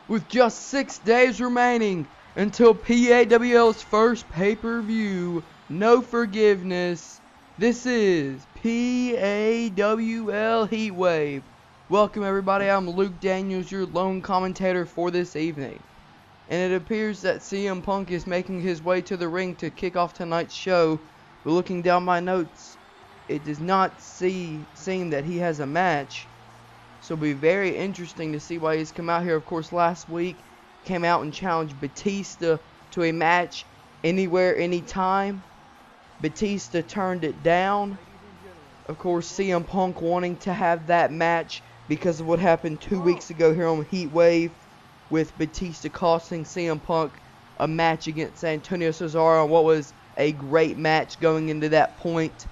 with just 6 days remaining until PAWL's first pay-per-view, No Forgiveness. This is PAWL Heatwave. Welcome everybody, I'm Luke Daniels, your lone commentator for this evening. And it appears that CM Punk is making his way to the ring to kick off tonight's show. But looking down my notes, it does not seem that he has a match. So it'll be very interesting to see why he's come out here. Of course, last week came out and challenged Batista to a match anywhere, anytime. Batista turned it down. Of course, CM Punk wanting to have that match because of what happened 2 weeks ago here on Heatwave, with Batista costing CM Punk a match against Antonio Cesaro, what was a great match going into that point.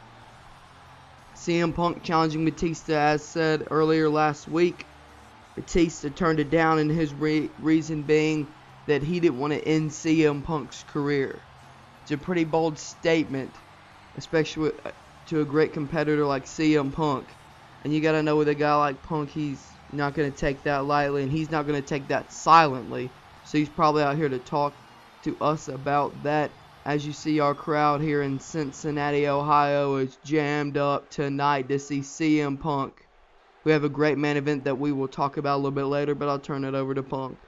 CM Punk challenging Batista, as said earlier last week. Batista turned it down, and his reason being that he didn't want to end CM Punk's career. It's a pretty bold statement, especially to a great competitor like CM Punk. And you gotta know with a guy like Punk, he's not going to take that lightly, and he's not going to take that silently. So he's probably out here to talk to us about that. As you see, our crowd here in Cincinnati, Ohio is jammed up tonight to see CM Punk. We have a great main event that we will talk about a little bit later, but I'll turn it over to Punk.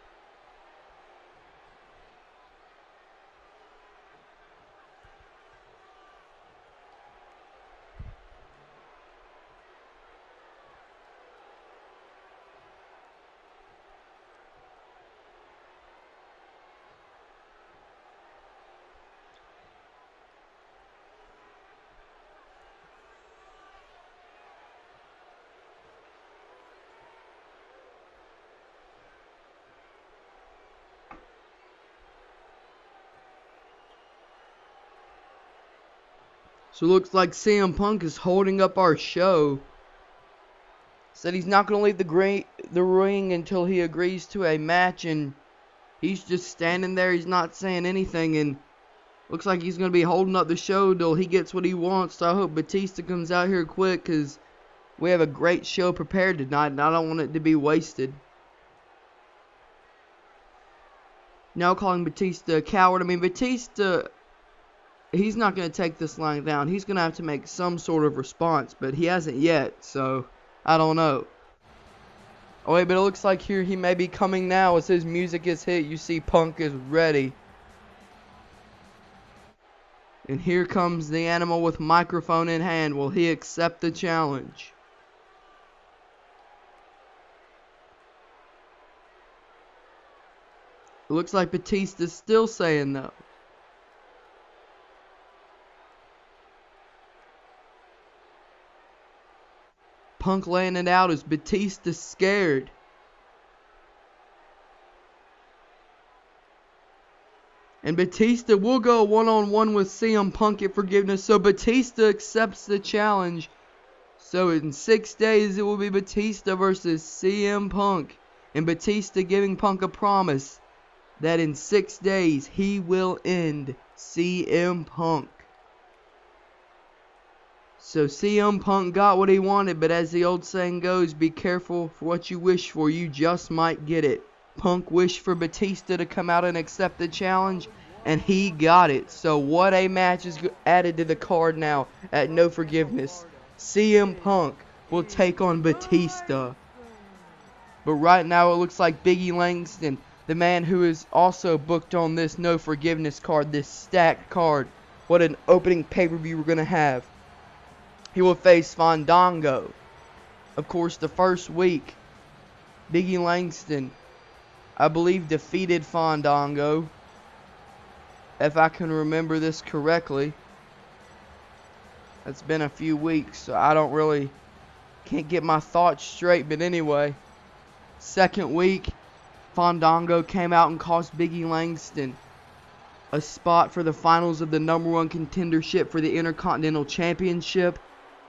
So it looks like CM Punk is holding up our show. Said he's not going to leave the ring until he agrees to a match, and he's just standing there. He's not saying anything, and looks like he's going to be holding up the show till he gets what he wants. So I hope Batista comes out here quick, because we have a great show prepared tonight, and I don't want it to be wasted. Now calling Batista a coward. I mean, Batista, he's not going to take this lying down. He's going to have to make some sort of response, but he hasn't yet, so I don't know. Oh wait, but it looks like here he may be coming now. As his music is hit, you see Punk is ready. And here comes the animal with microphone in hand. Will he accept the challenge? It looks like Batista's still saying no. Punk laying it out as Batista scared. And Batista will go one-on-one with CM Punk at Forgiveness. So Batista accepts the challenge. So in 6 days it will be Batista versus CM Punk. And Batista giving Punk a promise that in 6 days he will end CM Punk. So CM Punk got what he wanted, but as the old saying goes, be careful for what you wish for, you just might get it. Punk wished for Batista to come out and accept the challenge, and he got it. So what a match is added to the card now at No Forgiveness. CM Punk will take on Batista. But right now it looks like Biggie Langston, the man who is also booked on this No Forgiveness card, this stacked card. What an opening pay-per-view we're going to have. He will face Fandango. Of course, the first week, Biggie Langston, I believe, defeated Fandango, if I can remember this correctly. It's been a few weeks, so I can't get my thoughts straight, but anyway. Second week, Fandango came out and cost Biggie Langston a spot for the finals of the #1 contendership for the Intercontinental Championship.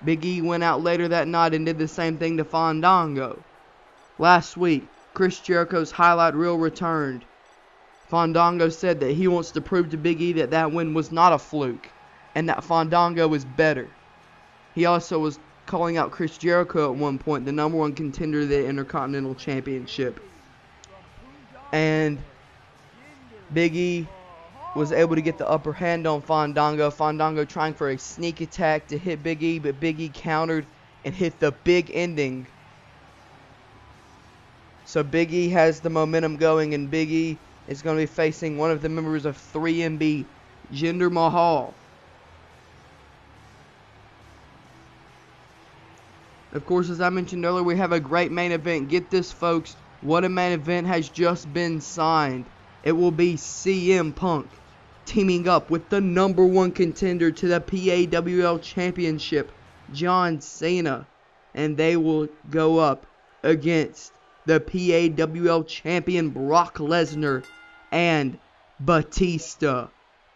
Big E went out later that night and did the same thing to Fandango. Last week, Chris Jericho's highlight reel returned. Fandango said that he wants to prove to Big E that that win was not a fluke, and that Fandango was better. He also was calling out Chris Jericho at one point, the #1 contender to the Intercontinental Championship. And Big E was able to get the upper hand on Fandango. Fandango trying for a sneak attack to hit Big E, but Big E countered and hit the big ending. So Big E has the momentum going, and Big E is going to be facing one of the members of 3MB, Jinder Mahal. Of course, as I mentioned earlier, we have a great main event. Get this, folks. What a main event has just been signed. It will be CM Punk teaming up with the #1 contender to the PAWL Championship, John Cena. And they will go up against the PAWL Champion, Brock Lesnar, and Batista.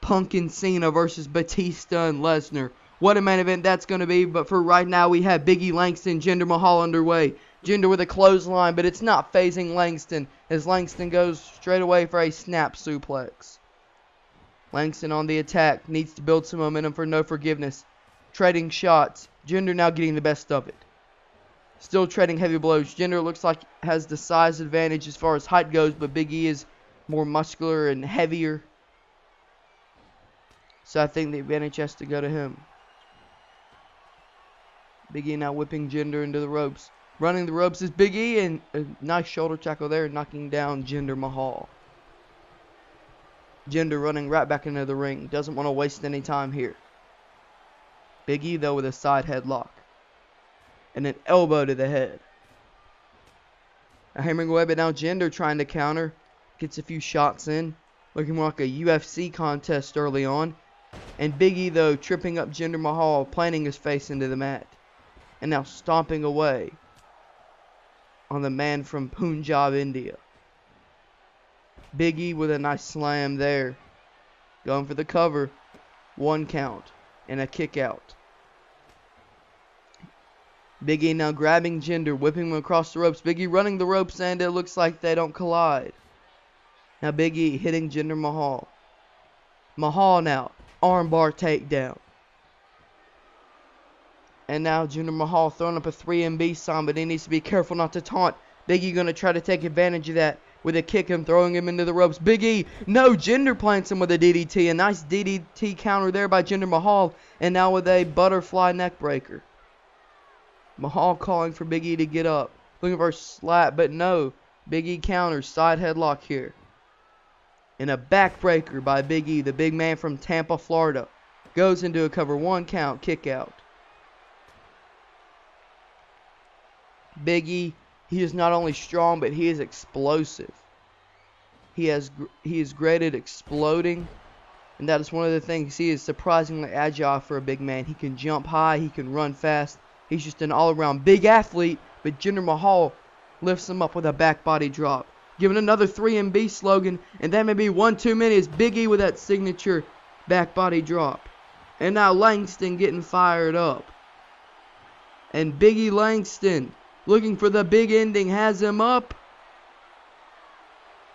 Punk and Cena versus Batista and Lesnar. What a main event that's going to be. But for right now, we have Big E Langston, Jinder Mahal underway. Jinder with a clothesline, but it's not phasing Langston, as Langston goes straight away for a snap suplex. Langston on the attack, needs to build some momentum for No Forgiveness. Trading shots. Jinder now getting the best of it. Still trading heavy blows. Jinder looks like has the size advantage as far as height goes, but Big E is more muscular and heavier. So I think the advantage has to go to him. Big E now whipping Jinder into the ropes. Running the ropes is Big E, and a nice shoulder tackle there, knocking down Jinder Mahal. Jinder running right back into the ring. Doesn't want to waste any time here. Big E, though, with a side headlock. And an elbow to the head. A hammering away, but now Jinder trying to counter. Gets a few shots in. Looking more like a UFC contest early on. And Big E, though, tripping up Jinder Mahal, planting his face into the mat. And now stomping away on the man from Punjab, India. Big E with a nice slam there. Going for the cover. 1 count. And a kick out. Big E now grabbing Jinder, whipping him across the ropes. Big E running the ropes, and it looks like they don't collide. Now Big E hitting Jinder Mahal. Mahal now. Armbar takedown. And now Jinder Mahal throwing up a 3MB sign, but he needs to be careful not to taunt. Big E going to try to take advantage of that with a kick and throwing him into the ropes. Big E, no, Jinder plants him with a DDT. A nice DDT counter there by Jinder Mahal. And now with a butterfly neck breaker. Mahal calling for Big E to get up. Looking for a slap, but no. Big E counters, side headlock here. And a backbreaker by Big E, the big man from Tampa, Florida. Goes into a cover, 1 count, kick out. Big E, he is not only strong, but he is explosive. He is great at exploding. And that is one of the things. He is surprisingly agile for a big man. He can jump high, he can run fast. He's just an all-around big athlete, but Jinder Mahal lifts him up with a back body drop. Giving another 3MB slogan, and that may be one too many. It's Big E with that signature back body drop. And now Langston getting fired up. And Big E Langston, looking for the big ending, has him up.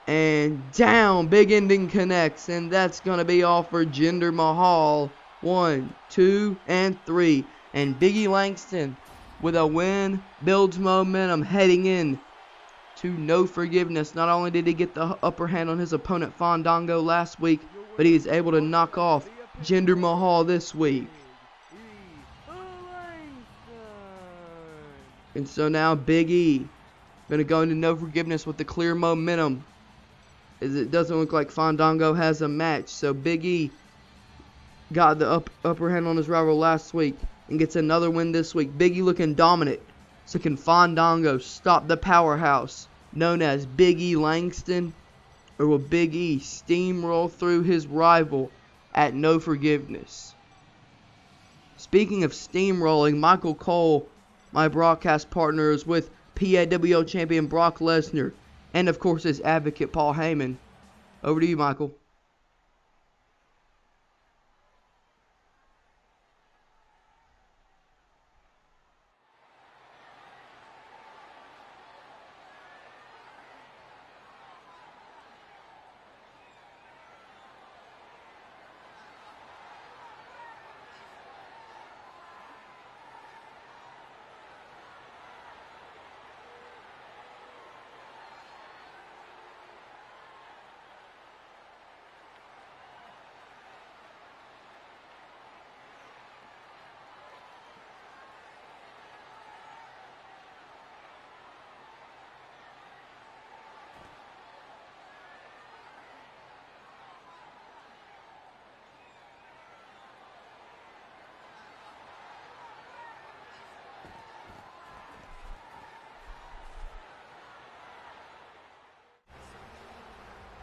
And down, big ending connects, and that's going to be all for Jinder Mahal. 1, 2, and 3. And Big E Langston, with a win, builds momentum heading in to No Forgiveness. Not only did he get the upper hand on his opponent Fandango last week, but he is able to knock off Jinder Mahal this week. And so now Big E going to go into No Forgiveness with the clear momentum, as it doesn't look like Fandango has a match. So Big E got the upper hand on his rival last week and gets another win this week. Big E looking dominant. So can Fandango stop the powerhouse known as Big E Langston? Or will Big E steamroll through his rival at No Forgiveness? Speaking of steamrolling, Michael Cole, my broadcast partner, is with PAWL champion Brock Lesnar. And of course his advocate Paul Heyman. Over to you, Michael.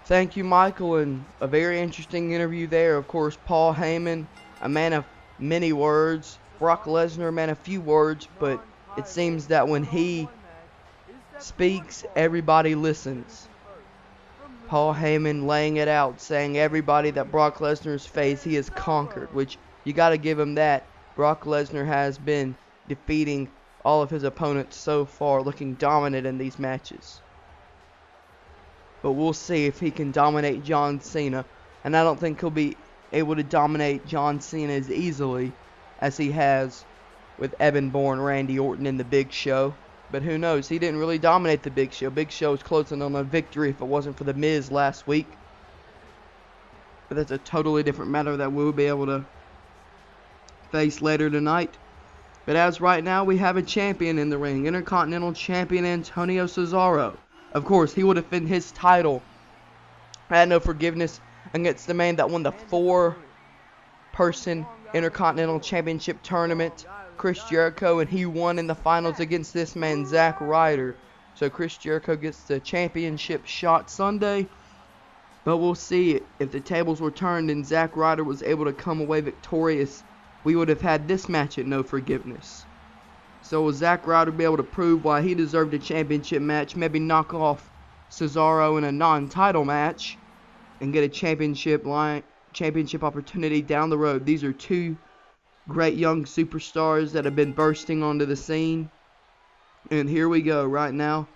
Thank you, Michael, and a very interesting interview there. Of course, Paul Heyman, a man of many words. Brock Lesnar, a man of few words, but it seems that when he speaks, everybody listens. Paul Heyman laying it out, saying everybody that Brock Lesnar's faced, he has conquered, which you got to give him that. Brock Lesnar has been defeating all of his opponents so far, looking dominant in these matches. But we'll see if he can dominate John Cena. And I don't think he'll be able to dominate John Cena as easily as he has with Evan Bourne, Randy Orton, and The Big Show. But who knows? He didn't really dominate The Big Show. Big Show was closing on a victory if it wasn't for The Miz last week. But that's a totally different matter that we'll be able to face later tonight. But as right now, we have a champion in the ring. Intercontinental Champion Antonio Cesaro. Of course, he will defend his title at No Forgiveness against the man that won the 4-person Intercontinental Championship tournament, Chris Jericho, and he won in the finals against this man, Zack Ryder. So Chris Jericho gets the championship shot Sunday. But we'll see if the tables were turned and Zack Ryder was able to come away victorious. We would have had this match at No Forgiveness. So will Zack Ryder be able to prove why he deserved a championship match, maybe knock off Cesaro in a non-title match, and get a championship opportunity down the road? These are two great young superstars that have been bursting onto the scene. And here we go right now.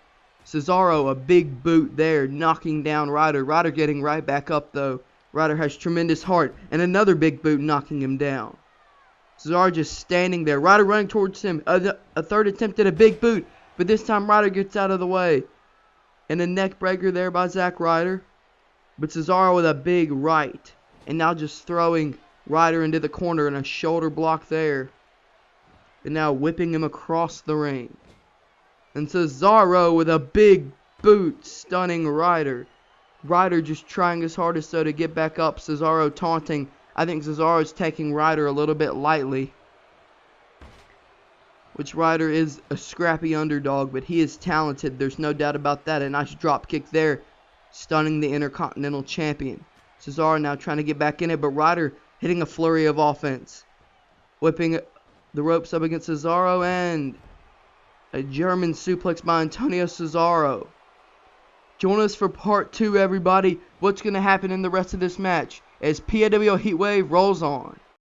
Cesaro, a big boot there, knocking down Ryder. Ryder getting right back up though. Ryder has tremendous heart, and another big boot knocking him down. Cesaro just standing there. Ryder running towards him. A third attempt at a big boot. But this time Ryder gets out of the way. And a neck breaker there by Zack Ryder. But Cesaro with a big right. And now just throwing Ryder into the corner and a shoulder block there. And now whipping him across the ring. And Cesaro with a big boot stunning Ryder. Ryder just trying his hardest though to get back up. Cesaro taunting. I think Cesaro is taking Ryder a little bit lightly. Which Ryder is a scrappy underdog, but he is talented. There's no doubt about that. A nice drop kick there, stunning the Intercontinental Champion. Cesaro now trying to get back in it, but Ryder hitting a flurry of offense. Whipping the ropes up against Cesaro, and a German suplex by Antonio Cesaro. Join us for part 2, everybody. What's going to happen in the rest of this match as PAWO Heatwave rolls on.